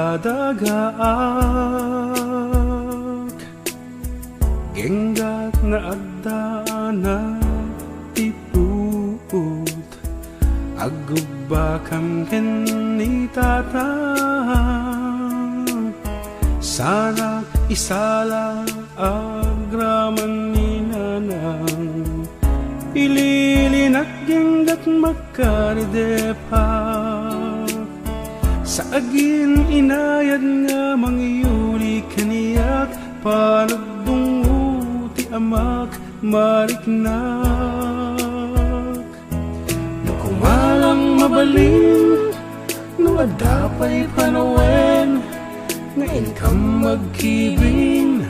kadagaak genggak na adda na tiput agubakam ken ni tatang sana isala agraman ni nanang ililinak genggak makaridepa sa agin inayad nga mangyuli kaniyak panagdungo ti amak mariknak nakumalang mabalin no adapay panawen ngayon kam magkibing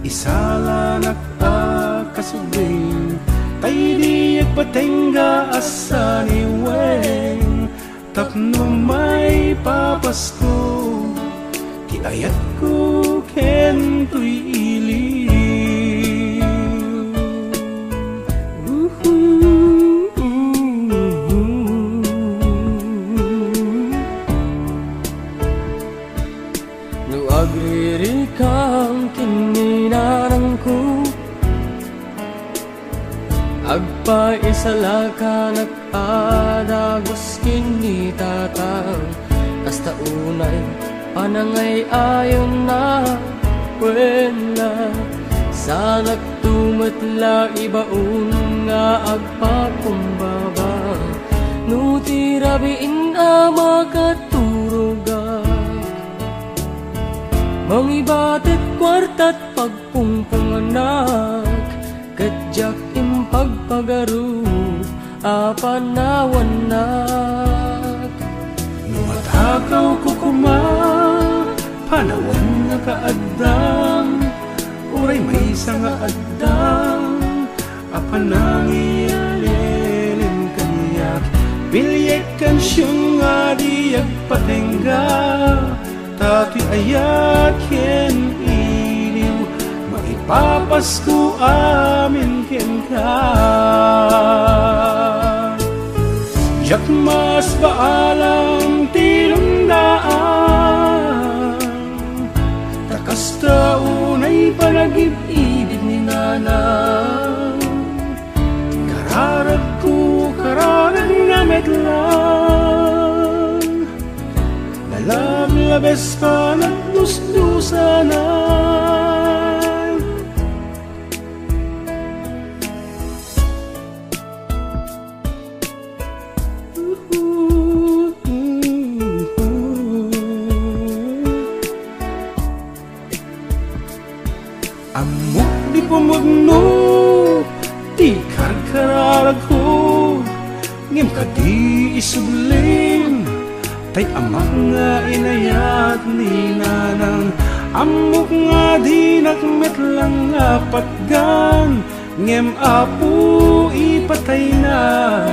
isala nakakasubing tay di agpatengga asani weng tapno may papasko ti ayat ko ken tuy iliw no agririkang kininarang ko agpaisala ka nag-adagos kini tatang kasta unay panangay ayon na wala sa nagtumatla ibaon nga agpakumbaba no tirabiin ama katuruga mangibatet kwartat pagpungpunganak kadyak impagpagaru apanawanak numatakaw ko kuma panawan nga kaadang uray may nga adang apanangiyalilin kaniyak bilyek kansyong nga diyag patengga tati ayat ken iliw maipapasko amin ken ka jak mas baalang tilundaan takas taunay panagib-ibig ni nanang kararag ko kararag na metlang nalablabes pa nagdusdusanan amok di pumudno di karkararag ko ngem ka di isubling tay amak nga inayat ni nanang amok nga di nakmetlang nga patgan ngem apu ipatay na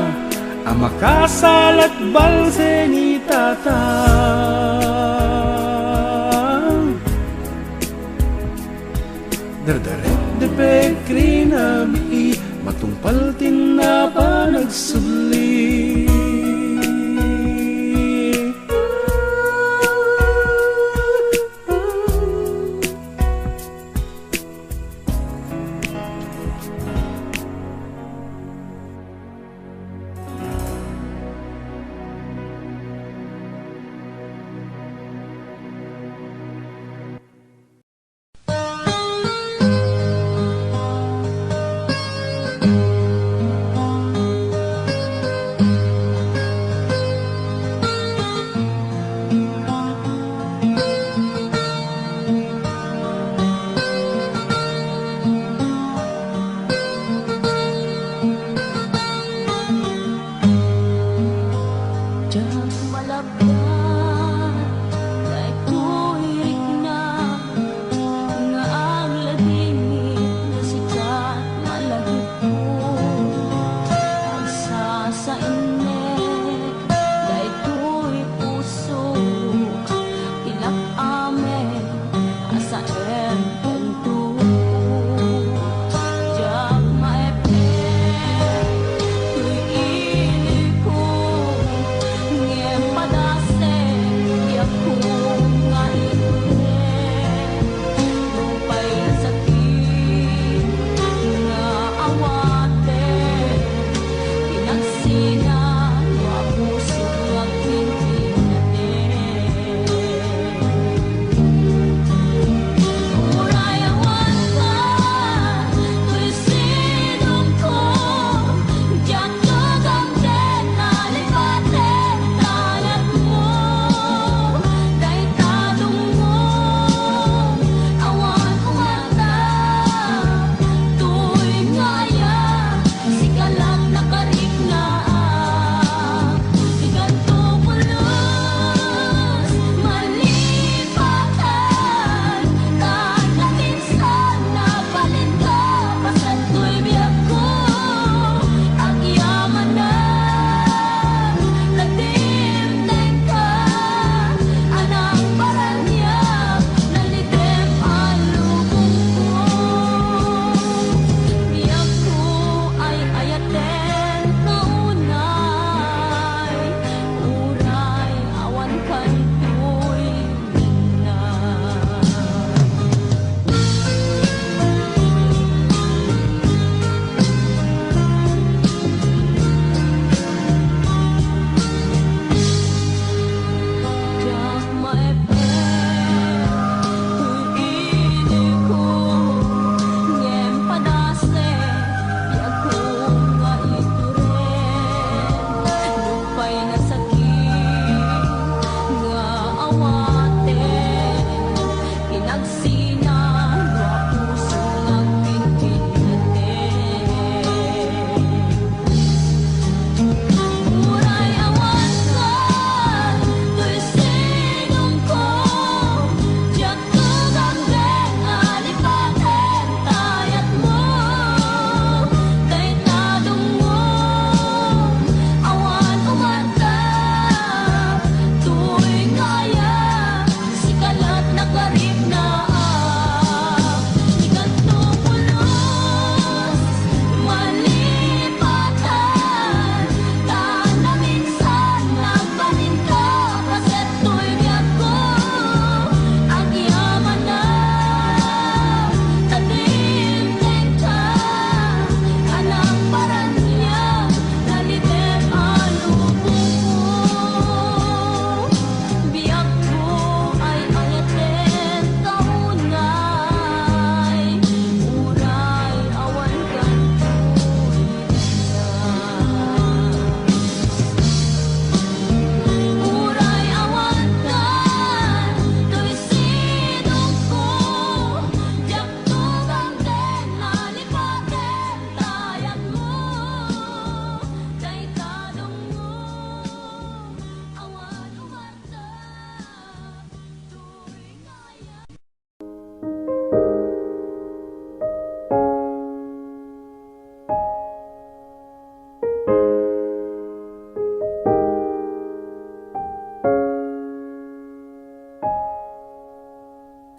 amakasalat balse ni tatang dardaret de pekri na mi matungpal na pa nagsubli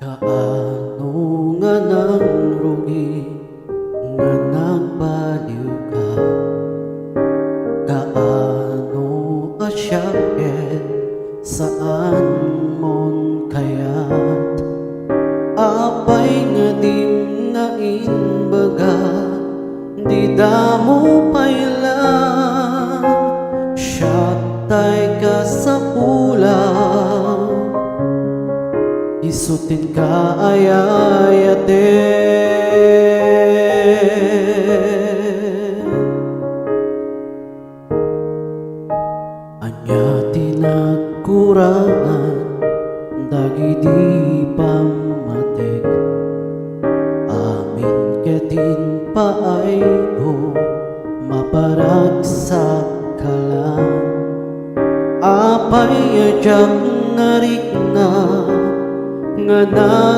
Kaano nga nang rugi nga nagbaliw ka? Kaano asyaken saan mon kayat? Apay nga dim nga inbaga di damo pailan siyatay ka sa pulang isutin ka ayayatin.